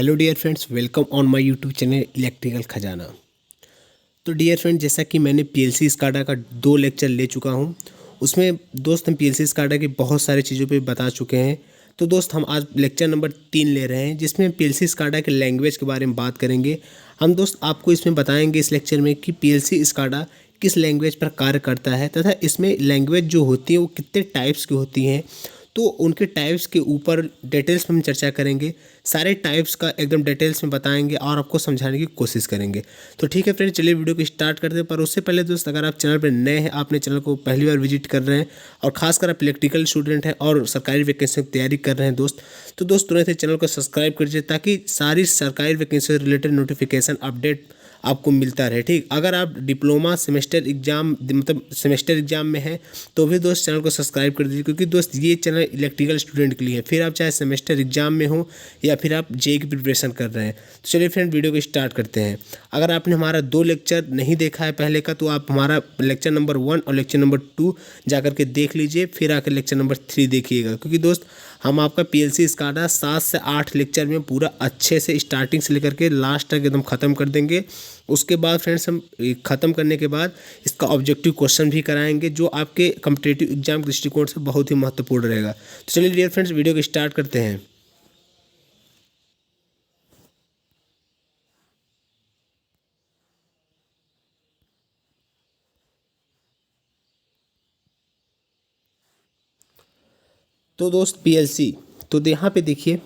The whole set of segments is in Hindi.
Hello dear friends, welcome on my YouTube channel electrical Khazana. तो डियर फ्रेंड, जैसा कि मैंने पीएलसी स्काडा का 2 लेक्चर ले चुका हूं, उसमें दोस्त हम पीएलसी स्काडा की बहुत सारी चीज़ों पे बता चुके हैं। तो दोस्त हम आज लेक्चर नंबर 3 ले रहे हैं, जिसमें पीएलसी स्काडा के लैंग्वेज के बारे में बात करेंगे। हम दोस्त आपको इसमें बताएंगे इस लेक्चर में कि पीएलसी स्काडा किस लैंग्वेज पर कार्य करता है तथा इसमें लैंग्वेज जो होती है वो कितने टाइप्स की होती हैं। तो उनके टाइप्स के ऊपर डिटेल्स में हम चर्चा करेंगे। सारे टाइप्स का एकदम डिटेल्स में बताएंगे और आपको समझाने की कोशिश करेंगे। तो ठीक है फ्रेंड, चलिए वीडियो को स्टार्ट करते हैं। पर उससे पहले दोस्त, अगर आप चैनल पर नए हैं, आपने चैनल को पहली बार विजिट कर रहे हैं और खासकर आप इलेक्ट्रिकल स्टूडेंट हैं और सरकारी वैकेंसी की तैयारी कर रहे हैं तो दोस्त तुरंत ही चैनल को सब्सक्राइब कीजिए ताकि सारी सरकारी वैकेंसी से रिलेटेड नोटिफिकेशन अपडेट आपको मिलता रहे। ठीक, अगर आप डिप्लोमा सेमेस्टर एग्जाम मतलब सेमेस्टर एग्जाम में हैं तो भी दोस्त चैनल को सब्सक्राइब कर दीजिए, क्योंकि दोस्त ये चैनल इलेक्ट्रिकल स्टूडेंट के लिए है। फिर आप चाहे सेमेस्टर एग्जाम में हो या फिर आप जेईई की प्रिपरेशन कर रहे हैं। तो चलिए फ्रेंड, वीडियो को स्टार्ट करते हैं। अगर आपने हमारा 2 लेक्चर नहीं देखा है पहले का, तो आप हमारा लेक्चर नंबर 1 और लेक्चर नंबर 2 जाकर के देख लीजिए, फिर आकर लेक्चर नंबर 3 देखिएगा। क्योंकि दोस्त हम आपका पीएलसी स्काडा 7 से 8 लेक्चर में पूरा अच्छे से स्टार्टिंग से लेकर के लास्ट तक एकदम ख़त्म कर देंगे। उसके बाद फ्रेंड्स हम ख़त्म करने के बाद इसका ऑब्जेक्टिव क्वेश्चन भी कराएंगे, जो आपके कॉम्पिटिटिव एग्जाम के दृष्टिकोण से बहुत ही महत्वपूर्ण रहेगा। तो चलिए डियर फ्रेंड्स, वीडियो को स्टार्ट करते हैं। तो दोस्त पीएलसी, तो यहाँ पे देखिए,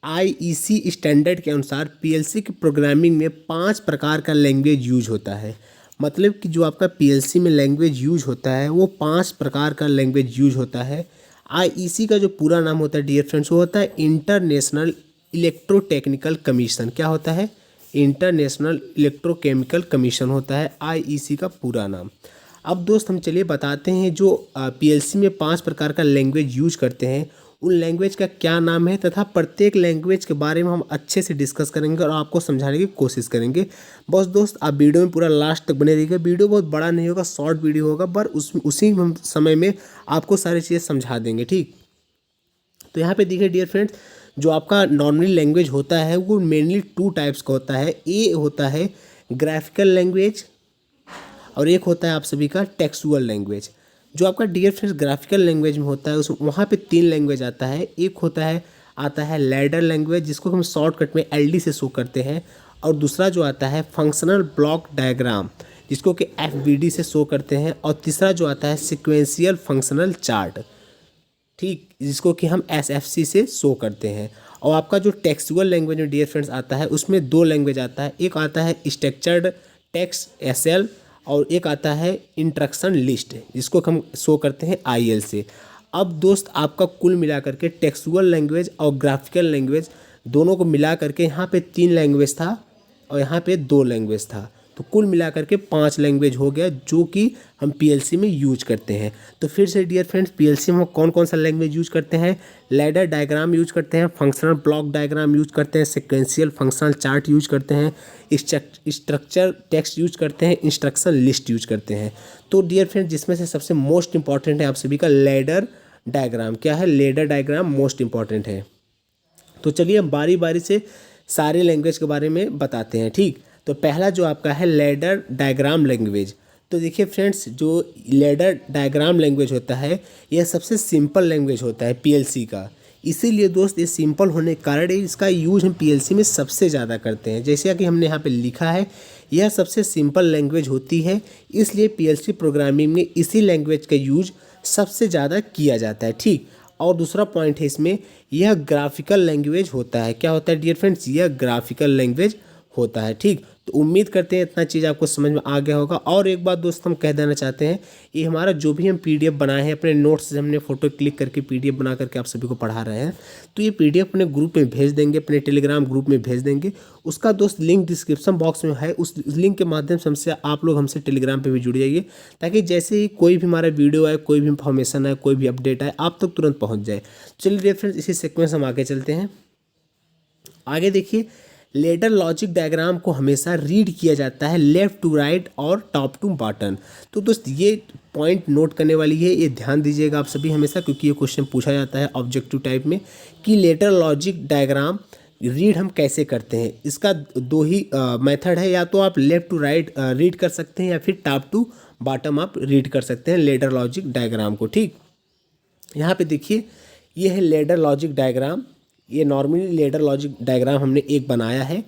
आईईसी स्टैंडर्ड के अनुसार पीएलसी की प्रोग्रामिंग में 5 प्रकार का लैंग्वेज यूज होता है। मतलब कि जो आपका पीएलसी में लैंग्वेज यूज होता है वो 5 प्रकार का लैंग्वेज यूज होता है। आईईसी का जो पूरा नाम होता है डियर फ्रेंड्स, वो होता है इंटरनेशनल इलेक्ट्रोटेक्निकल कमीशन। क्या होता है? इंटरनेशनल इलेक्ट्रोकेमिकल कमीशन होता है आईईसी का पूरा नाम। अब दोस्त हम चलिए बताते हैं, जो पीएलसी में 5 प्रकार का लैंग्वेज यूज करते हैं उन लैंग्वेज का क्या नाम है, तथा प्रत्येक लैंग्वेज के बारे में हम अच्छे से डिस्कस करेंगे और आपको समझाने की कोशिश करेंगे। बस दोस्त आप वीडियो में पूरा लास्ट तक बने रहिएगा। वीडियो बहुत बड़ा नहीं होगा, शॉर्ट वीडियो होगा, पर उसी समय में आपको सारी चीज़ें समझा देंगे। ठीक, तो यहाँ पे देखिए डियर फ्रेंड्स, जो आपका नॉर्मली लैंग्वेज होता है वो मेनली 2 टाइप्स का होता है। ए होता है ग्राफिकल लैंग्वेज और एक होता है आप सभी का टेक्सुअल लैंग्वेज। जो आपका डियर फ्रेंड्स ग्राफिकल लैंग्वेज में होता है उस वहाँ पे 3 लैंग्वेज आता है। एक आता है लैडर लैंग्वेज, जिसको हम शॉर्टकट में एलडी से शो करते हैं, और दूसरा जो आता है फंक्शनल ब्लॉक डायग्राम, जिसको कि एफबीडी से शो करते हैं, और तीसरा जो आता है सिक्वेंशियल फंक्शनल चार्ट, ठीक, जिसको कि हम एसएफसी से शो करते हैं। और आपका जो टेक्सुअल लैंग्वेज में डियर फ्रेंड्स आता है उसमें 2 लैंग्वेज आता है। एक आता है स्ट्रक्चर्ड टेक्स्ट एसएल और एक आता है इंस्ट्रक्शन लिस्ट, जिसको हम शो करते हैं आईएल से। अब दोस्त आपका कुल मिलाकर के टेक्सुअल लैंग्वेज और ग्राफिकल लैंग्वेज दोनों को मिला करके यहाँ पे 3 लैंग्वेज था और यहाँ पे 2 लैंग्वेज था। तो कुल मिलाकर के 5 लैंग्वेज हो गया जो कि हम पीएलसी में यूज करते हैं। तो फिर से डियर फ्रेंड्स, पीएलसी में हम कौन कौन सा लैंग्वेज यूज करते हैं? लैडर डायग्राम यूज करते हैं, फंक्शनल ब्लॉक डायग्राम यूज करते हैं, सिक्वेंशियल फंक्शनल चार्ट यूज करते हैं, स्ट्रक्चर टेक्स्ट यूज करते हैं, इंस्ट्रक्शन लिस्ट यूज करते हैं। तो डियर फ्रेंड्स, जिसमें से सबसे मोस्ट इंपॉर्टेंट है आप सभी का लैडर डायग्राम। क्या है? लैडर डायग्राम मोस्ट इंपॉर्टेंट है। तो चलिए हम बारी बारी से सारे लैंग्वेज के बारे में बताते हैं। ठीक, तो पहला जो आपका है लैडर डायग्राम लैंग्वेज। तो देखिए फ्रेंड्स, जो लैडर डायग्राम लैंग्वेज होता है यह सबसे सिंपल लैंग्वेज होता है पीएलसी का। इसीलिए दोस्त ये सिंपल होने के कारण इसका यूज हम पीएलसी में सबसे ज़्यादा करते हैं। जैसे कि हमने यहाँ पे लिखा है, यह सबसे सिंपल लैंग्वेज होती है, इसलिए पीएलसी प्रोग्रामिंग में इसी लैंग्वेज का यूज सबसे ज़्यादा किया जाता है। ठीक, और दूसरा पॉइंट है इसमें, यह ग्राफिकल लैंग्वेज होता है। क्या होता है डियर फ्रेंड्स? यह ग्राफिकल लैंग्वेज होता है। ठीक, तो उम्मीद करते हैं इतना चीज़ आपको समझ में आ गया होगा। और एक बात दोस्त हम कह देना चाहते हैं, ये हमारा जो भी हम पीडीएफ बनाए हैं अपने नोट्स से, हमने फ़ोटो क्लिक करके पीडीएफ बना करके आप सभी को पढ़ा रहे हैं, तो ये पीडीएफ अपने ग्रुप में भेज देंगे, अपने टेलीग्राम ग्रुप में भेज देंगे। उसका दोस्त लिंक डिस्क्रिप्शन बॉक्स में है, उस लिंक के माध्यम से हमसे आप लोग हमसे टेलीग्राम पर भी जुड़ जाइए, ताकि जैसे ही कोई भी हमारा वीडियो आए, कोई भी इंफॉर्मेशन आए, कोई भी अपडेट आए, आप तक तुरंत पहुँच जाए। चलिए फ्रेंड्स, इसी सीक्वेंस हम आगे चलते हैं। आगे देखिए, लेडर लॉजिक डायग्राम को हमेशा रीड किया जाता है लेफ़्ट टू राइट और टॉप टू बॉटम। तो दोस्त ये पॉइंट नोट करने वाली है, ये ध्यान दीजिएगा आप सभी हमेशा, क्योंकि ये क्वेश्चन पूछा जाता है ऑब्जेक्टिव टाइप में कि लेडर लॉजिक डायग्राम रीड हम कैसे करते हैं। इसका दो ही मेथड है, या तो आप लेफ़्ट टू राइट रीड कर सकते हैं या फिर टॉप टू बॉटम आप रीड कर सकते हैं लेडर लॉजिक डायग्राम को। ठीक, यहाँ पे देखिए ये है लेडर लॉजिक डायग्राम। ये नॉर्मली लेडर लॉजिक डायग्राम हमने एक बनाया है।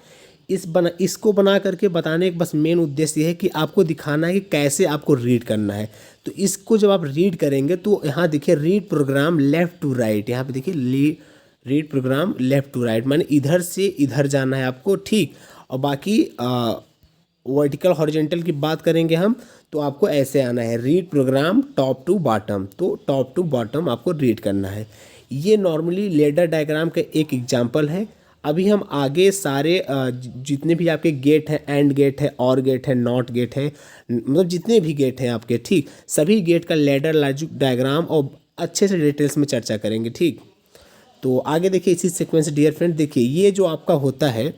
इसको बना करके बताने का बस मेन उद्देश्य ये है कि आपको दिखाना है कि कैसे आपको रीड करना है। तो इसको जब आप रीड करेंगे तो यहाँ देखिए read program left to right, यहाँ पे देखिए read program left to right, माने इधर से इधर जाना है आपको। ठीक, और बाकी वर्टिकल हॉरिजॉन्टल की बात करेंगे हम तो आपको ऐसे आना है read program top to bottom, तो टॉप टू बॉटम आपको रीड करना है। ये नॉर्मली लेडर डायग्राम का एक एग्जांपल है। अभी हम आगे सारे जितने भी आपके गेट हैं, एंड गेट है, और गेट है, नॉट गेट है, मतलब जितने भी गेट हैं आपके, ठीक, सभी गेट का लेडर लॉजिक डायग्राम और अच्छे से डिटेल्स में चर्चा करेंगे। ठीक, तो आगे देखिए इसी सीक्वेंस डियर फ्रेंड, देखिए ये जो आपका होता है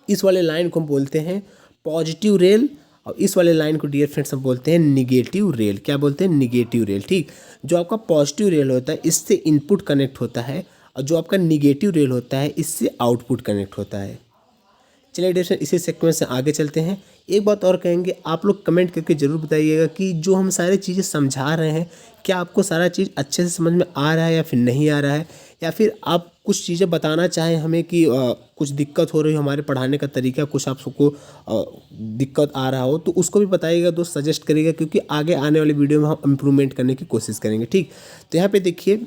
इस वाले लाइन को हम बोलते हैं पॉजिटिव रेल, और इस वाले लाइन को डियर फ्रेंड्स हम बोलते हैं निगेटिव रेल। क्या बोलते हैं? Negative rail. ठीक, जो आपका पॉजिटिव रेल होता है इससे इनपुट कनेक्ट होता है, और जो आपका निगेटिव रेल होता है इससे आउटपुट कनेक्ट होता है। चलिए डियर फ्रेंड इसी सीक्वेंस से आगे चलते हैं। एक बात और कहेंगे, आप लोग कमेंट करके ज़रूर बताइएगा कि जो हम सारी चीज़ें समझा रहे हैं क्या आपको सारा चीज़ अच्छे से समझ में आ रहा है या फिर नहीं आ रहा है, या फिर आप कुछ चीज़ें बताना चाहें हमें कि कुछ दिक्कत हो रही हो हमारे पढ़ाने का तरीका, कुछ आप सबको दिक्कत आ रहा हो तो उसको भी बताइएगा दोस्त, सजेस्ट करिएगा, क्योंकि आगे आने वाले वीडियो में हम इम्प्रूवमेंट करने की कोशिश करेंगे। ठीक, तो यहाँ पे देखिए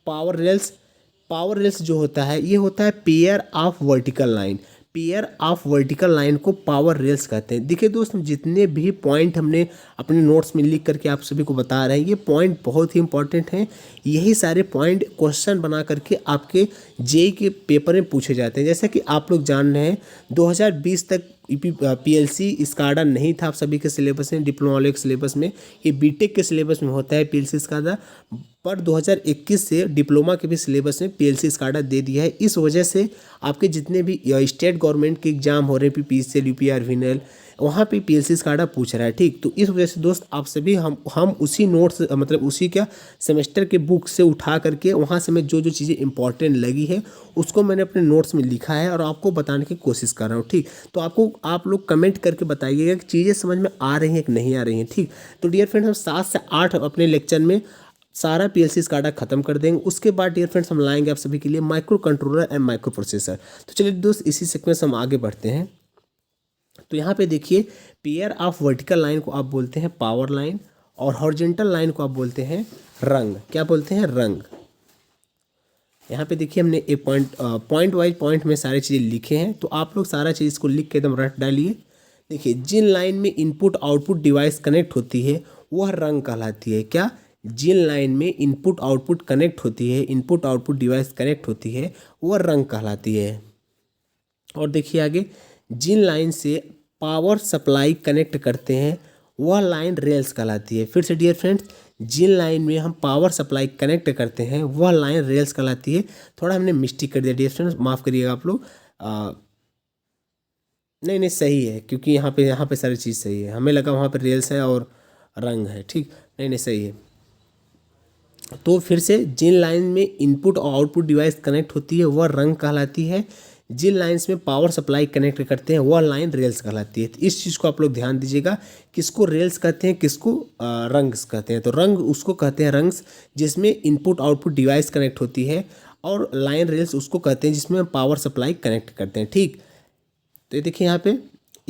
पावर रेल्स जो होता है ये होता है pair of vertical line. Pair of vertical line को पावर रेल्स कहते हैं। देखिए दोस्त, जितने भी पॉइंट हमने अपने नोट्स में लिख करके आप सभी को बता रहे हैं ये पॉइंट बहुत ही इंपॉर्टेंट हैं। यही सारे पॉइंट क्वेश्चन बना करके आपके जेईई के पेपर में पूछे जाते हैं। जैसे कि आप लोग जान रहे हैं 2020 तक पीएलसी स्काडा नहीं था आप सभी के सिलेबस में, डिप्लोमा वाले के सिलेबस में। ये बीटेक के सिलेबस में होता है पीएलसी स्काडा, पर 2021 से डिप्लोमा के भी सिलेबस में पीएलसी स्काडा दे दिया है। इस वजह से आपके जितने भी स्टेट गवर्नमेंट के एग्जाम हो रहे हैं पीपीसीएल, यूपीआर, विनल, वहाँ पे पीएलसी स्काडा पूछ रहा है। ठीक, तो इस वजह से दोस्त आप सभी हम उसी नोट्स मतलब उसी क्या सेमेस्टर के बुक से उठा करके वहाँ से मैं जो जो चीज़ें इंपॉर्टेंट लगी है उसको मैंने अपने नोट्स में लिखा है और आपको बताने की कोशिश कर रहा हूँ। ठीक, तो आप लोग कमेंट करके बताइएगा कि चीज़ें समझ में आ रही हैं कि नहीं आ रही हैं। ठीक, तो डियर फ्रेंड हम 7 से 8 अपने लेक्चर में सारा पीएलसी स्काडा खत्म कर देंगे। उसके बाद डियर फ्रेंड्स हम लाएंगे आप सभी के लिए micro controller and micro processor. तो चलिए दोस्त इसी सीक्वेंस हम आगे बढ़ते हैं। तो यहाँ पे देखिए पेयर ऑफ वर्टिकल लाइन को आप बोलते हैं पावर लाइन, और हॉरिजॉन्टल लाइन को आप बोलते हैं रंग। क्या बोलते हैं? रंग। यहाँ पे देखिए हमने एक पॉइंट वाइज पॉइंट में सारी चीज़ें लिखे हैं, तो आप लोग सारा चीज़ को लिख के एकदम रट डालिए। देखिए जिन लाइन में इनपुट आउटपुट डिवाइस कनेक्ट होती है वह रंग कहलाती है। क्या? जिन लाइन में इनपुट आउटपुट कनेक्ट होती है, इनपुट आउटपुट डिवाइस कनेक्ट होती है वह रंग कहलाती है। और देखिए आगे, जिन लाइन से पावर सप्लाई कनेक्ट करते हैं वह लाइन रेल्स कहलाती है। फिर से डियर फ्रेंड्स, जिन लाइन में हम पावर सप्लाई कनेक्ट करते हैं वह लाइन रेल्स कहलाती है। थोड़ा हमने मिस्टेक कर दिया डियर फ्रेंड्स, माफ़ करिएगा आप लोग। नहीं सही है, क्योंकि यहाँ पे सारी चीज़ सही है। हमें लगा वहाँ पे रेल्स है और रंग है। ठीक, नहीं सही है। तो फिर से, जिन लाइन में इनपुट और आउटपुट डिवाइस कनेक्ट होती है वह रंग कहलाती है। जिन लाइंस में पावर सप्लाई कनेक्ट करते हैं वह लाइन रेल्स कहलाती है। तो इस चीज़ को आप लोग ध्यान दीजिएगा, किसको रेल्स कहते हैं, किसको रंग्स कहते हैं। तो रंग उसको कहते हैं रंग्स जिसमें इनपुट आउटपुट डिवाइस कनेक्ट होती है, और लाइन रेल्स उसको कहते हैं जिसमें पावर सप्लाई कनेक्ट करते हैं। ठीक, तो ये देखिए यहाँ पे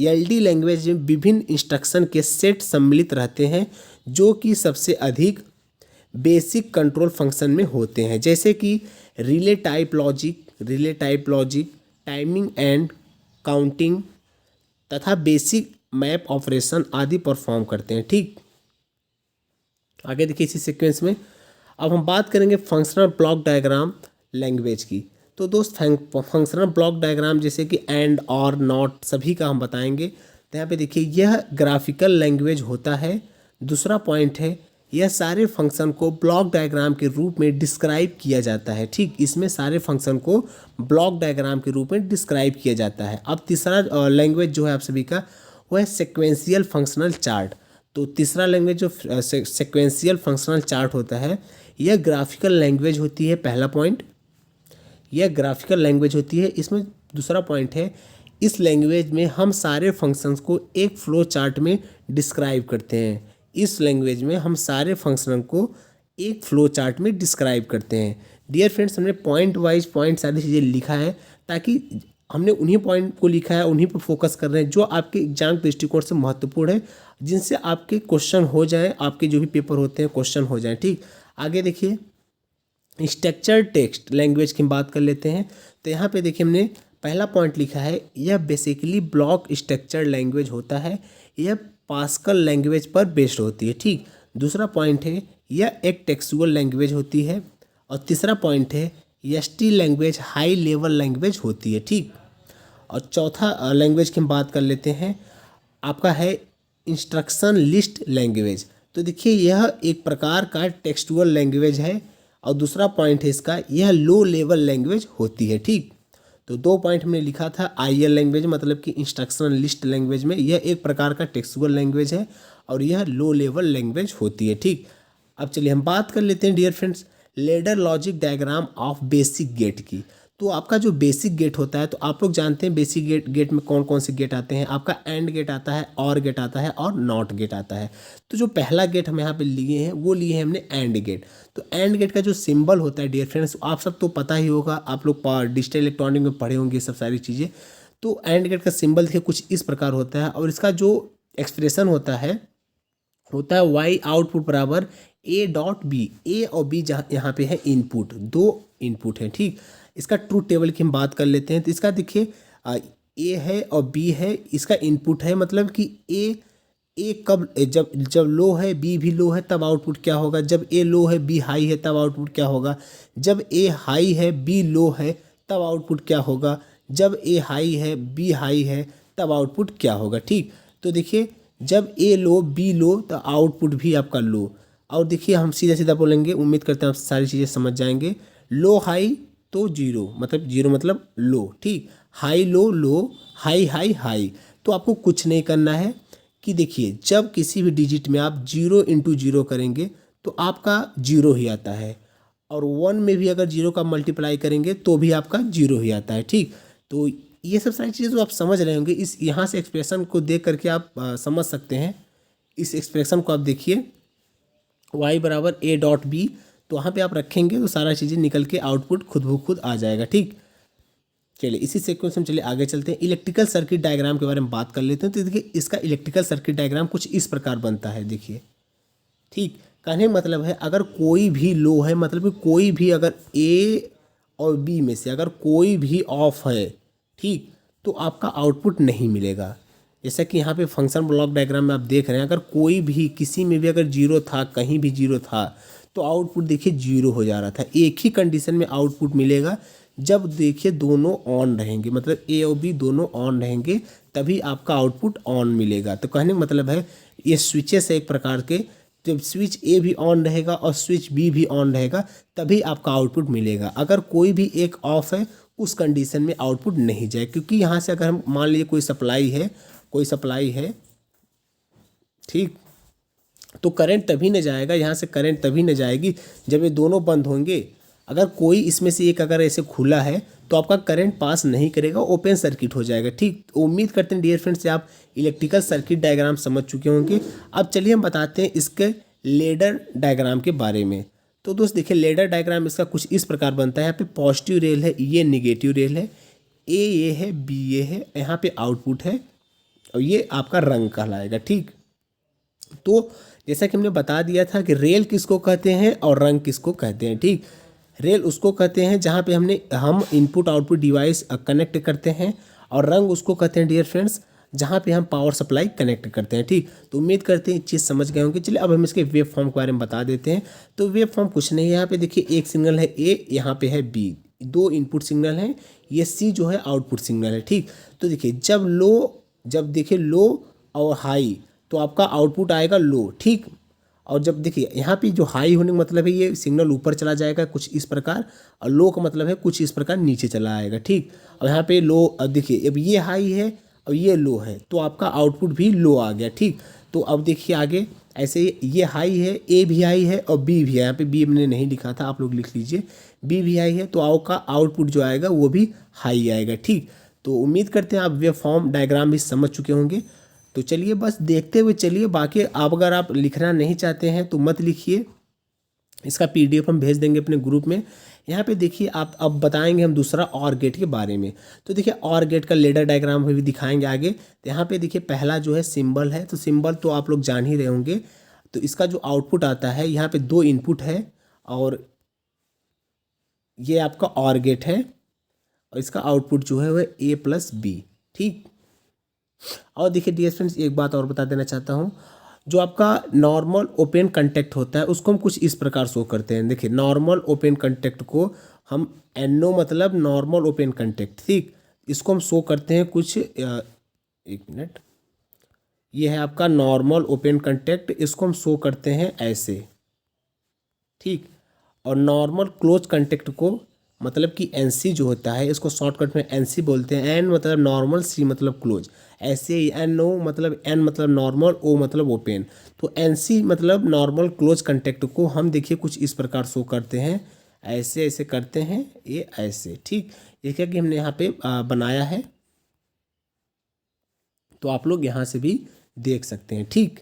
एलडी लैंग्वेज में विभिन्न इंस्ट्रक्शन के सेट सम्मिलित रहते हैं जो कि सबसे अधिक बेसिक कंट्रोल फंक्शन में होते हैं, जैसे कि relay type logic, timing and counting तथा बेसिक मैप ऑपरेशन आदि परफॉर्म करते हैं। ठीक, आगे देखिए इसी सीक्वेंस में अब हम बात करेंगे फंक्शनल ब्लॉक डायग्राम लैंग्वेज की। तो दोस्त फंक्शनल ब्लॉक डायग्राम जैसे कि एंड और नॉट सभी का हम बताएंगे। तो यहाँ पे देखिए यह ग्राफिकल लैंग्वेज होता है। दूसरा पॉइंट है यह सारे फंक्शन को ब्लॉक डायग्राम के रूप में डिस्क्राइब किया जाता है। ठीक, इसमें सारे फंक्शन को ब्लॉक डायग्राम के रूप में डिस्क्राइब किया जाता है। अब तीसरा लैंग्वेज जो है आप सभी का वो है सिक्वेंशियल फंक्शनल चार्ट। तो तीसरा लैंग्वेज जो सिक्वेंशियल फंक्शनल चार्ट होता है, यह ग्राफिकल लैंग्वेज होती है। पहला पॉइंट, यह ग्राफिकल लैंग्वेज होती है। इसमें दूसरा पॉइंट है, इस लैंग्वेज में हम सारे फंक्शंस को एक फ्लो चार्ट में डिस्क्राइब करते हैं। इस लैंग्वेज में हम सारे फंक्शन को एक फ्लो चार्ट में डिस्क्राइब करते हैं। डियर फ्रेंड्स, हमने पॉइंट वाइज पॉइंट सारी चीज़ें लिखा है, ताकि हमने उन्हीं पॉइंट को लिखा है, उन्हीं पर फोकस कर रहे हैं जो आपके एग्जाम दृष्टिकोण से महत्वपूर्ण है, जिनसे आपके क्वेश्चन हो जाए, आपके जो भी पेपर होते हैं क्वेश्चन हो जाए। ठीक, आगे देखिए, स्ट्रक्चर्ड टेक्स्ट लैंग्वेज की बात कर लेते हैं। तो यहाँ पे देखिए हमने पहला पॉइंट लिखा है, यह बेसिकली ब्लॉक स्ट्रक्चर्ड लैंग्वेज होता है। यह पास्कल लैंग्वेज पर बेस्ड होती है। ठीक, दूसरा पॉइंट है, यह एक टेक्सुअल लैंग्वेज होती है। और तीसरा पॉइंट है, ST language high level language होती है। ठीक, और चौथा लैंग्वेज की हम बात कर लेते हैं, आपका है इंस्ट्रक्शन लिस्ट लैंग्वेज। तो देखिए यह एक प्रकार का टेक्सुअल लैंग्वेज है। और दूसरा पॉइंट है इसका, यह लो लेवल लैंग्वेज होती है। ठीक, तो दो पॉइंट हमने लिखा था, आईएल लैंग्वेज मतलब कि इंस्ट्रक्शन लिस्ट लैंग्वेज में यह एक प्रकार का टेक्सुअल लैंग्वेज है और यह लो लेवल लैंग्वेज होती है। ठीक, अब चलिए हम बात कर लेते हैं dear friends ladder logic diagram of basic gate की। तो आपका जो बेसिक गेट होता है, तो आप लोग जानते हैं बेसिक गेट में कौन कौन से गेट आते हैं। आपका एंड गेट आता है, और गेट आता है और नॉट गेट आता है। तो जो पहला गेट हम यहाँ पे लिए हैं वो लिए हैं हमने एंड गेट। तो एंड गेट का जो सिंबल होता है डियर फ्रेंड्स, आप सब तो पता ही होगा, आप लोग डिजिटल इलेक्ट्रॉनिक में पढ़े होंगे सब सारी चीज़ें। तो एंड गेट का सिंबल देखिए कुछ इस प्रकार होता है, और इसका जो एक्सप्रेशन होता है वाई आउटपुट बराबर ए डॉट बी। ए और बी जहाँ यहाँ पे है इनपुट, दो इनपुट है। ठीक, इसका ट्रूथ टेबल की हम बात कर लेते हैं। तो इसका देखिए ए है और बी है, इसका इनपुट है, मतलब कि ए कब जब लो है बी भी लो है तब आउटपुट क्या होगा, जब ए लो है बी हाई है तब आउटपुट क्या होगा, जब ए हाई है बी लो है तब आउटपुट क्या होगा, जब ए हाई है बी हाई है तब आउटपुट क्या होगा। ठीक, तो देखिए जब ए लो बी लो तो आउटपुट भी आपका लो। और देखिए हम सीधा सीधा बोलेंगे, उम्मीद करते हैं आप सारी चीज़ें समझ जाएंगे। लो हाई तो जीरो, मतलब जीरो मतलब लो। ठीक, हाई लो लो, हाई हाई हाई। तो आपको कुछ नहीं करना है कि देखिए जब किसी भी डिजिट में आप जीरो इंटू जीरो करेंगे तो आपका जीरो ही आता है, और वन में भी अगर जीरो का मल्टीप्लाई करेंगे तो भी आपका जीरो ही आता है। ठीक, तो ये सब सारी चीज़ें तो आप समझ रहे होंगे। इस यहाँ से एक्सप्रेशन को देख करके आप समझ सकते हैं। इस एक्सप्रेशन को आप देखिए, y बराबर a डॉट बी, तो वहाँ पे आप रखेंगे तो सारा चीज़ें निकल के आउटपुट खुद ब खुद आ जाएगा। ठीक, चलिए इसी सीक्वेंस में चलिए आगे चलते हैं। इलेक्ट्रिकल सर्किट डायग्राम के बारे में बात कर लेते हैं। तो देखिए इसका इलेक्ट्रिकल सर्किट डायग्राम कुछ इस प्रकार बनता है। देखिए, ठीक, कहने का मतलब है अगर कोई भी लो है, मतलब कि कोई भी अगर ए और बी में से अगर कोई भी ऑफ है, ठीक, तो आपका आउटपुट नहीं मिलेगा। जैसा कि यहाँ पे फंक्शन ब्लॉक डायग्राम में आप देख रहे हैं, अगर कोई भी किसी में भी अगर जीरो था, कहीं भी जीरो था, तो आउटपुट देखिए जीरो हो जा रहा था। एक ही कंडीशन में आउटपुट मिलेगा, जब देखिए दोनों ऑन रहेंगे, मतलब ए और बी दोनों ऑन रहेंगे, तभी आपका आउटपुट ऑन मिलेगा। तो कहने का मतलब है ये स्विचेस है एक प्रकार के, जब स्विच ए भी ऑन रहेगा और स्विच बी भी ऑन रहेगा तभी आपका आउटपुट मिलेगा। अगर कोई भी एक ऑफ है उस कंडीशन में आउटपुट नहीं जाए, क्योंकि यहाँ से अगर हम मान लीजिए कोई सप्लाई है, ठीक, तो करंट तभी न जाएगा, यहाँ से करंट तभी न जाएगी जब ये दोनों बंद होंगे। अगर कोई इसमें से एक अगर ऐसे खुला है तो आपका करंट पास नहीं करेगा, ओपन सर्किट हो जाएगा। ठीक, उम्मीद करते हैं डियर फ्रेंड्स से आप इलेक्ट्रिकल सर्किट डायग्राम समझ चुके होंगे। अब चलिए हम बताते हैं इसके लेडर डायग्राम के बारे में। तो दोस्त देखिए लेडर डायग्राम इसका कुछ इस प्रकार बनता है। यहाँ पे पॉजिटिव रेल है, ये निगेटिव रेल है, ए ये है, बी ये है, यहाँ पे आउटपुट है, और ये आपका रंग कहलाएगा। ठीक, तो जैसा कि हमने बता दिया था कि रेल किसको कहते हैं और रंग किसको कहते हैं। ठीक, रेल उसको कहते हैं जहाँ पे हम इनपुट आउटपुट डिवाइस कनेक्ट करते हैं, और रंग उसको कहते हैं डियर फ्रेंड्स जहाँ पे हम पावर सप्लाई कनेक्ट करते हैं। ठीक, तो उम्मीद करते हैं चीज़ समझ गए होंगे। चलिए अब हम इसके वेव फॉर्म के बारे में बता देते हैं। तो वेव फॉर्म कुछ नहीं है, यहाँ पे देखिए एक सिग्नल है ए, यहाँ पे है बी, दो इनपुट सिग्नल हैं, ये सी जो है आउटपुट सिग्नल है। ठीक, तो देखिए जब देखिए लो और हाई तो आपका आउटपुट आएगा लो। ठीक, और जब देखिए यहाँ पे जो हाई होने का मतलब है ये सिग्नल ऊपर चला जाएगा कुछ इस प्रकार, और लो का मतलब है कुछ इस प्रकार नीचे चला आएगा, ठीक। और यहाँ पे लो, अब देखिए अब ये हाई है और ये लो है, तो आपका आउटपुट भी लो आ गया, ठीक। तो अब देखिए आगे ऐसे ये हाई है, ए भी हाई है और बी भी है, यहाँ पे बी मैंने नहीं लिखा था, आप लोग लिख लीजिए, बी भी हाई है, तो आपका आउटपुट जो आएगा वो भी हाई आएगा, ठीक। तो उम्मीद करते हैं आप वेव फॉर्म डायग्राम भी समझ चुके होंगे। तो चलिए बस देखते हुए चलिए, बाकी अब अगर आप लिखना नहीं चाहते हैं तो मत लिखिए, इसका पीडीएफ हम भेज देंगे अपने ग्रुप में। यहाँ पे देखिए आप अब बताएंगे हम दूसरा और गेट के बारे में। तो देखिए और गेट का लेडर डायग्राम भी दिखाएंगे आगे। तो यहाँ पे देखिए पहला जो है सिंबल है, तो सिंबल तो आप लोग जान ही रहे होंगे। तो इसका जो आउटपुट आता है, यहाँ पे 2 इनपुट है और ये आपका और गेट है, और इसका आउटपुट जो है वह A+B, ठीक। और देखिए डियर फ्रेंड्स एक बात और बता देना चाहता हूँ, जो आपका नॉर्मल ओपन कंटेक्ट होता है उसको हम कुछ इस प्रकार शो करते हैं। देखिए नॉर्मल ओपन कंटेक्ट को हम NO मतलब नॉर्मल ओपन कंटेक्ट, ठीक, इसको हम शो करते हैं कुछ एक मिनट, ये है आपका नॉर्मल ओपन कंटेक्ट, इसको हम शो करते हैं ऐसे, ठीक। और नॉर्मल क्लोज कंटेक्ट को मतलब कि NC जो होता है इसको शॉर्टकट में NC बोलते हैं। N मतलब नॉर्मल, C मतलब क्लोज, ऐसे ही NO मतलब N मतलब नॉर्मल, O मतलब ओपन। तो NC मतलब नॉर्मल क्लोज कंटेक्ट को हम देखिए कुछ इस प्रकार शो करते हैं, ऐसे ऐसे करते हैं, ये ऐसे, ठीक। देखिए कि हमने यहाँ पे बनाया है, तो आप लोग यहाँ से भी देख सकते हैं, ठीक।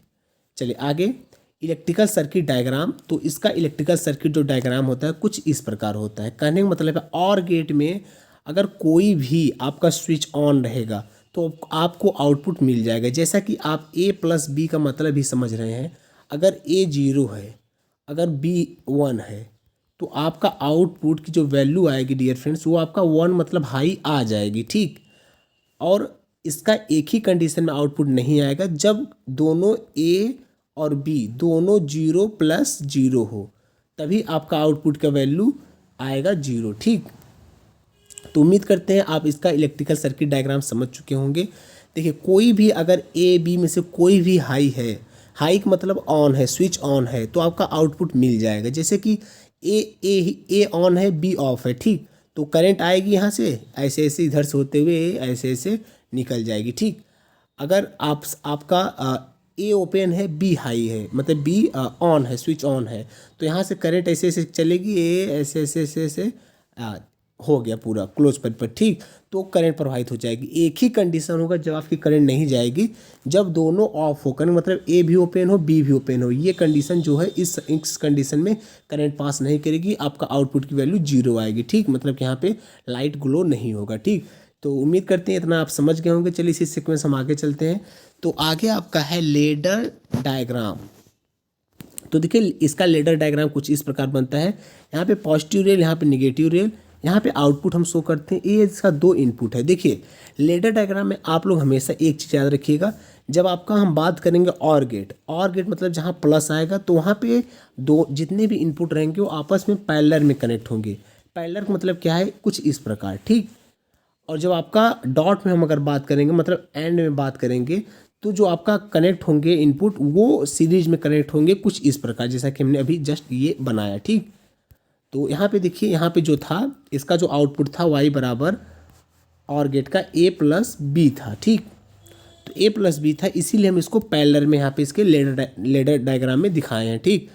चलिए आगे इलेक्ट्रिकल सर्किट डायग्राम। तो इसका इलेक्ट्रिकल सर्किट जो डायग्राम होता है कुछ इस प्रकार होता है। कहने का मतलब है और गेट में अगर कोई भी आपका स्विच ऑन रहेगा तो आपको आउटपुट मिल जाएगा। जैसा कि आप A+B का मतलब ही समझ रहे हैं, अगर A 0 है, अगर B 1 है, तो आपका आउटपुट की जो वैल्यू आएगी डियर फ्रेंड्स वो आपका 1 मतलब हाई आ जाएगी, ठीक। और इसका एक ही कंडीशन में आउटपुट नहीं आएगा, जब दोनों A और B दोनों 0+0 हो, तभी आपका आउटपुट का वैल्यू आएगा 0, ठीक। तो उम्मीद करते हैं आप इसका इलेक्ट्रिकल सर्किट डायग्राम समझ चुके होंगे। देखिए कोई भी अगर A B में से कोई भी हाई है, हाई का मतलब ऑन है, स्विच ऑन है, तो आपका आउटपुट मिल जाएगा। जैसे कि A ऑन है, B ऑफ है, ठीक। तो करंट आएगी यहाँ से ऐसे ऐसे इधर से होते हुए ऐसे ऐसे निकल जाएगी, ठीक। अगर आपका A ओपन है, B हाई है, मतलब B ऑन है, स्विच ऑन है, तो यहाँ से करंट ऐसे ऐसे चलेगी, A ऐसे ऐसे ऐसे ऐसे हो गया पूरा क्लोज पर, ठीक। तो करंट प्रवाहित हो जाएगी। एक ही कंडीशन होगा जब आपकी करंट नहीं जाएगी, जब दोनों ऑफ हो, मतलब A भी ओपन हो, B भी ओपन हो। ये कंडीशन जो है इस कंडीशन में करंट पास नहीं करेगी, आपका आउटपुट की वैल्यू 0 आएगी, ठीक। मतलब कि यहाँ पे लाइट ग्लो नहीं होगा, ठीक। तो उम्मीद करते हैं इतना आप समझ गए होंगे। चलिए इसी सीक्वेंस हम आगे चलते हैं। तो आगे आपका है लेडर डायग्राम। तो देखिए इसका लेडर डायग्राम कुछ इस प्रकार बनता है। यहाँ पे पॉजिटिव रेल, यहाँ पे निगेटिव रेल, यहाँ पे आउटपुट हम शो करते हैं। ये इसका 2 इनपुट है। देखिए लेडर डायग्राम में आप लोग हमेशा एक चीज़ याद रखिएगा, जब आपका हम बात करेंगे और गेट मतलब जहाँ प्लस आएगा तो वहाँ पे दो जितने भी इनपुट रहेंगे वो आपस में पैरेलल में कनेक्ट होंगे। पैरेलल का मतलब क्या है, कुछ इस प्रकार, ठीक। और जब आपका डॉट में हम अगर बात करेंगे, मतलब एंड में बात करेंगे, तो जो आपका कनेक्ट होंगे इनपुट वो सीरीज में कनेक्ट होंगे कुछ इस प्रकार, जैसा कि हमने अभी जस्ट ये बनाया, ठीक। तो यहाँ पे देखिए, यहाँ पे जो था इसका जो आउटपुट था y बराबर और गेट का A+B था, ठीक। तो A+B था, इसीलिए हम इसको पैरेलल में यहाँ पे इसके लेडर डायग्राम में दिखाए हैं, ठीक।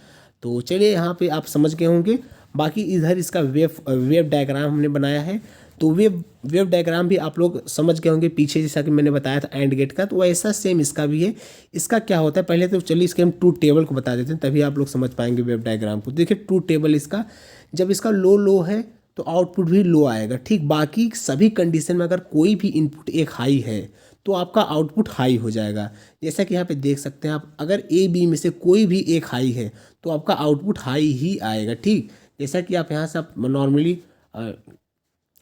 तो चलिए यहाँ पे आप समझ गए होंगे। बाकी इधर इसका वेव डायग्राम हमने बनाया है। तो वेव डायग्राम भी आप लोग समझ गए होंगे पीछे, जैसा कि मैंने बताया था एंड गेट का, तो वैसा सेम इसका भी है। इसका क्या होता है, पहले तो चलिए इसके हम ट्रूथ टेबल को बता देते हैं, तभी आप लोग समझ पाएंगे वेव डायग्राम को। देखिए ट्रूथ टेबल इसका, जब इसका लो है तो आउटपुट भी लो आएगा, ठीक। बाकी सभी कंडीशन में अगर कोई भी इनपुट एक हाई है तो आपका आउटपुट हाई हो जाएगा। जैसा कि यहाँ पे देख सकते हैं आप, अगर A B में से कोई भी एक हाई है तो आपका आउटपुट हाई ही आएगा, ठीक। जैसा कि आप यहाँ से आप नॉर्मली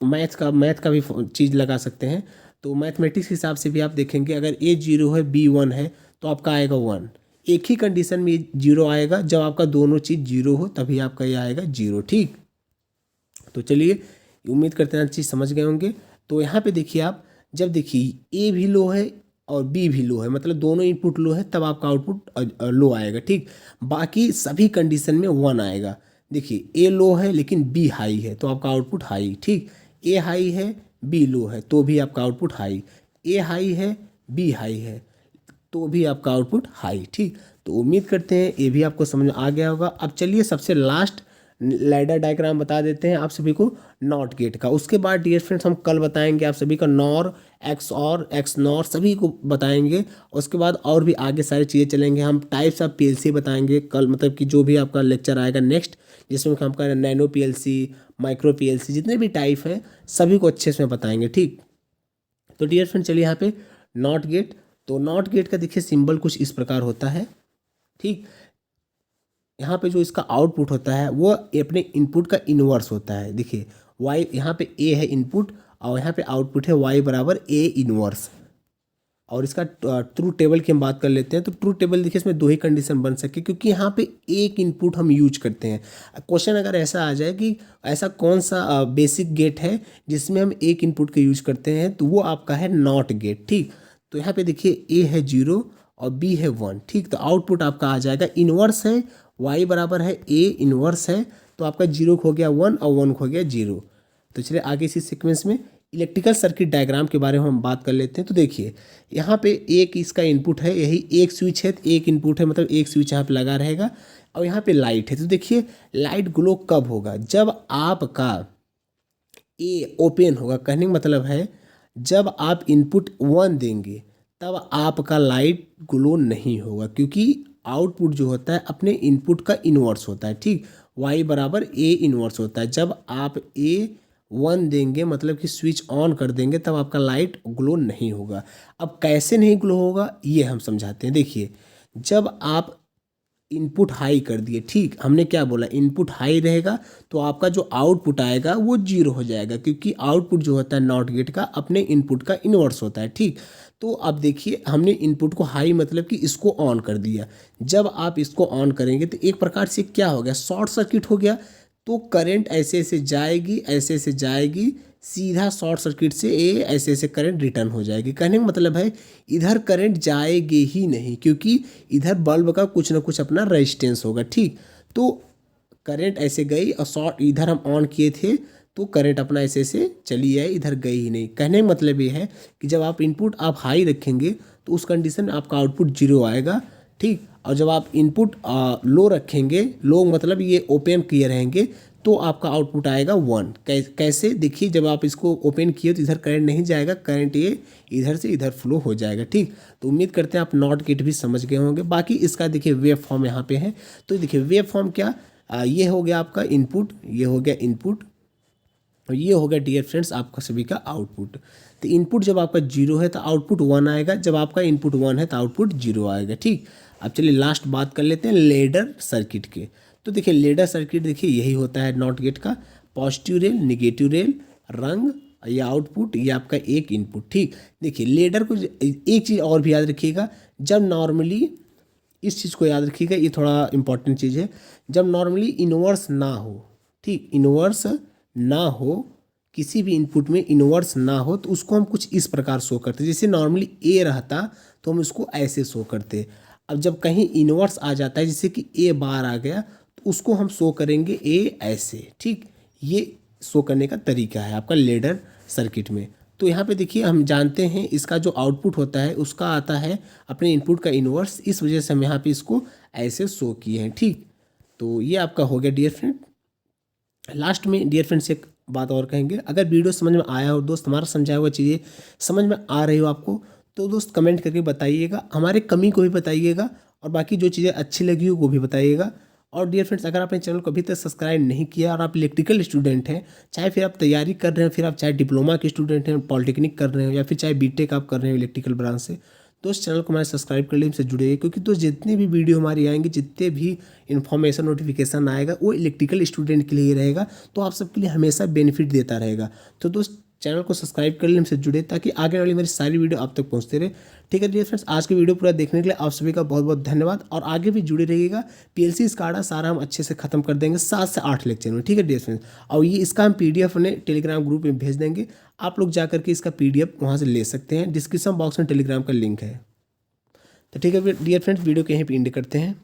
मैथ का भी चीज़ लगा सकते हैं। तो मैथमेटिक्स के हिसाब से भी आप देखेंगे, अगर A 0 है, B 1 है, तो आपका आएगा 1। एक ही कंडीशन में 0 आएगा, जब आपका दोनों चीज़ 0 हो तभी आपका ये आएगा 0, ठीक। तो चलिए उम्मीद करते हैं चीज़ समझ गए होंगे। तो यहाँ पे देखिए आप, जब देखिए A भी लो है, और बी भी लो है, मतलब दोनों इनपुट लो है, तब आपका आउटपुट लो आएगा। ठीक, बाकी सभी कंडीशन में 1 आएगा। देखिए ए लो है लेकिन बी हाई है तो आपका आउटपुट हाई। ठीक, ए हाई है बी लो है तो भी आपका आउटपुट हाई, ए हाई है बी हाई है तो भी आपका आउटपुट हाई। ठीक, तो उम्मीद करते हैं ये भी आपको समझ में आ गया होगा। अब चलिए सबसे लास्ट लैडर डायग्राम बता देते हैं आप सभी को नॉट गेट का। उसके बाद डियर फ्रेंड्स हम कल बताएंगे आप सभी का नॉर, एक्स और, एक्स नॉर सभी को बताएंगे। उसके बाद और भी आगे सारी चीज़ें चलेंगे। हम टाइप्स ऑफ पीएलसी बताएंगे कल, मतलब कि जो भी आपका लेक्चर आएगा नेक्स्ट, जिसमें हम का नैनो पीएलसी, माइक्रो पीएलसी, जितने भी टाइप हैं सभी को अच्छे से बताएंगे। ठीक, तो डियर फ्रेंड चलिए यहाँ पे नॉट गेट, तो नॉट गेट का देखिए सिंबल कुछ इस प्रकार होता है। ठीक, यहाँ पे जो इसका आउटपुट होता है वो अपने इनपुट का इन्वर्स होता है। देखिए वाई, यहाँ पे ए है इनपुट और यहाँ पे आउटपुट है वाई बराबर ए इन्वर्स। और इसका ट्रू टेबल की हम बात कर लेते हैं, तो ट्रू टेबल देखिए इसमें दो ही कंडीशन बन सके, क्योंकि यहाँ पे एक इनपुट हम यूज करते हैं। क्वेश्चन अगर ऐसा आ जाए कि ऐसा कौन सा बेसिक गेट है जिसमें हम एक इनपुट का यूज करते हैं, तो वो आपका है नॉट गेट। ठीक, तो यहाँ पे देखिए ए है 0 और बी है 1। ठीक, तो आउटपुट आपका आ जाएगा इन्वर्स है, वाई बराबर है ए इन्वर्स है, तो आपका 0 हो गया 1 और 1 हो गया 0। तो चलिए आगे इसी सीक्वेंस में इलेक्ट्रिकल सर्किट डायग्राम के बारे में हम बात कर लेते हैं। तो देखिए यहाँ पे एक इसका इनपुट है, यही एक स्विच है, तो एक इनपुट है मतलब एक स्विच यहाँ पे लगा रहेगा और यहाँ पे लाइट है। तो देखिए लाइट ग्लो कब होगा, जब आपका ए ओपन होगा। कहने का मतलब है जब आप इनपुट 1 देंगे तब आपका लाइट ग्लो नहीं होगा, क्योंकि आउटपुट जो होता है अपने इनपुट का इन्वर्स होता है। ठीक, वाई बराबर ए इन्वर्स होता है। जब आप ए 1 देंगे मतलब कि स्विच ऑन कर देंगे तब आपका लाइट ग्लो नहीं होगा। अब कैसे नहीं ग्लो होगा ये हम समझाते हैं। देखिए जब आप इनपुट हाई कर दिए, ठीक, हमने क्या बोला इनपुट हाई रहेगा तो आपका जो आउटपुट आएगा वो 0 हो जाएगा, क्योंकि आउटपुट जो होता है नॉट गेट का अपने इनपुट का इन्वर्स होता है। ठीक, तो अब देखिए हमने इनपुट को हाई मतलब कि इसको ऑन कर दिया। जब आप इसको ऑन करेंगे तो एक प्रकार से क्या हो गया, शॉर्ट सर्किट हो गया। तो करंट ऐसे ऐसे जाएगी, ऐसे ऐसे जाएगी, सीधा शॉर्ट सर्किट से ऐसे ऐसे करंट रिटर्न हो जाएगी। कहने का मतलब है इधर करंट जाएगी ही नहीं, क्योंकि इधर बल्ब का कुछ ना कुछ अपना रेजिस्टेंस होगा। ठीक, तो करंट ऐसे गई और शॉर्ट इधर हम ऑन किए थे तो करंट अपना ऐसे ऐसे चली आई, इधर गई ही नहीं। कहने का मतलब ये है कि जब आप इनपुट आप हाई रखेंगे तो उस कंडीशन में आपका आउटपुट 0 आएगा। ठीक, और जब आप इनपुट लो रखेंगे, लो मतलब ये ओपन किए रहेंगे, तो आपका आउटपुट आएगा 1। कैसे, देखिए जब आप इसको ओपन किए तो इधर करंट नहीं जाएगा, करंट ये इधर से इधर फ्लो हो जाएगा। ठीक, तो उम्मीद करते हैं आप नॉट गेट भी समझ गए होंगे। बाकी इसका देखिए वेव फॉर्म यहाँ पे है। तो देखिए वेव फॉर्म क्या, ये हो गया आपका इनपुट, ये हो गया इनपुट और ये हो गया डियर फ्रेंड्स आपका सभी का आउटपुट। तो इनपुट जब आपका 0 है तो आउटपुट 1 आएगा, जब आपका इनपुट 1 है तो आउटपुट 0 आएगा। ठीक, अब चलिए लास्ट बात कर लेते हैं लेडर सर्किट के। तो देखिए लेडर सर्किट देखिए यही होता है नॉट गेट का, पॉजिटिव रेल, निगेटिव रेल, रंग, ये आउटपुट, ये आपका एक इनपुट। ठीक, देखिए लेडर को एक चीज़ और भी याद रखिएगा, जब नॉर्मली इस चीज़ को याद रखिएगा, ये थोड़ा इंपॉर्टेंट चीज़ है, जब नॉर्मली इन्वर्स ना हो, ठीक, इन्वर्स ना हो, किसी भी इनपुट में इन्वर्स ना हो तो उसको हम कुछ इस प्रकार शो करते। जैसे नॉर्मली ए रहता तो हम इसको ऐसे शो करते। अब जब कहीं इन्वर्स आ जाता है जैसे कि ए बार आ गया तो उसको हम शो करेंगे ए ऐसे। ठीक, ये शो करने का तरीका है आपका लेडर सर्किट में। तो यहाँ पे देखिए हम जानते हैं इसका जो आउटपुट होता है उसका आता है अपने इनपुट का इन्वर्स, इस वजह से हम यहाँ पे इसको ऐसे शो किए हैं। ठीक, तो ये आपका हो गया डियर फ्रेंड। लास्ट में डियर फ्रेंड्स एक बात और कहेंगे, अगर वीडियो समझ में आया हो दोस्त, हमारा समझाया हुआ चीज़ें समझ में आ रही हो आपको, तो दोस्त कमेंट करके बताइएगा, हमारे कमी को भी बताइएगा और बाकी जो चीज़ें अच्छी लगी हो वो भी बताइएगा। और डियर फ्रेंड्स अगर आपने चैनल को अभी तक सब्सक्राइब नहीं किया और आप इलेक्ट्रिकल स्टूडेंट हैं, चाहे फिर आप तैयारी कर रहे हैं, फिर आप चाहे डिप्लोमा के स्टूडेंट हैं, पॉलिटेक्निक कर रहे हो या फिर चाहे बीटेक आप कर रहे हो इलेक्ट्रिकल ब्रांच से, दोस्त चैनल को हमारे सब्सक्राइब कर लिए, हमसे जुड़िए, क्योंकि दोस्त जितने भी वीडियो हमारी आएंगे, जितने भी इन्फॉर्मेशन नोटिफिकेशन आएगा वो इलेक्ट्रिकल स्टूडेंट के लिए ही रहेगा, तो आप सबके लिए हमेशा बेनिफिट देता रहेगा। तो दोस्त चैनल को सब्सक्राइब कर लें, हमसे जुड़े, ताकि आगे वाली मेरी सारी वीडियो आप तक पहुंचते रहे। ठीक है डियर फ्रेंड्स, आज की वीडियो पूरा देखने के लिए आप सभी का बहुत बहुत धन्यवाद, और आगे भी जुड़े रहिएगा। पीएलसी स्काडा सारा हम अच्छे से खत्म कर देंगे 7 से 8 लेक्चर में। ठीक है डियर फ्रेंड्स, और ये इसका हम PDF अपने टेलीग्राम ग्रुप में भेज देंगे, आप लोग जाकर के इसका PDF वहाँ से ले सकते हैं। डिस्क्रिप्शन बॉक्स में टेलीग्राम का लिंक है। तो ठीक है डियर फ्रेंड्स, वीडियो को यहीं पर एंड करते हैं।